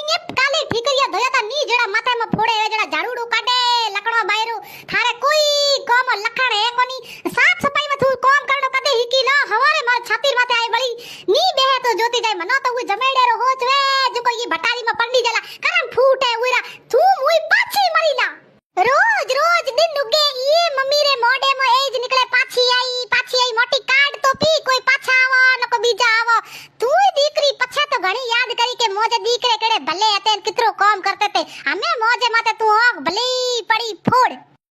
મીને કાલે ઠીકરિયા ધોયા તા ની જડા માથામાં ફોડે એ જડા ઝાડુડું કાઢે લકડો બાયરું થારે કોઈ કોમ લખાણ હે કોની સાફ સફાઈમાં તું કોમ કરનો કદે હીકી ના હવારે માર છાતીર માથે આઈ વળી ની બેહે તો જોતી જાય મનો તો હું જમેડેરો હોચ વે જો કોઈ ભટારીમાં પડી જલા કરમ ફૂટે ઉરા તું મુઈ પાછી મરી લા રોજ રોજ દિન ઉગે ઈ મમ્મી રે મોઢે માં એજ નીકળે પાછી આઈ મોટી કાર્ડ તો પી કોઈ પાછા આવો ન કો બીજા આવો તું દીકરી પછે તો ઘણી યાદ કરી કે મોજે દીકરે કેડે ભલે હતે કિતરો કામ કરતે તે અમે મોજે માતે તું આંખ ભલી પડી ફોડ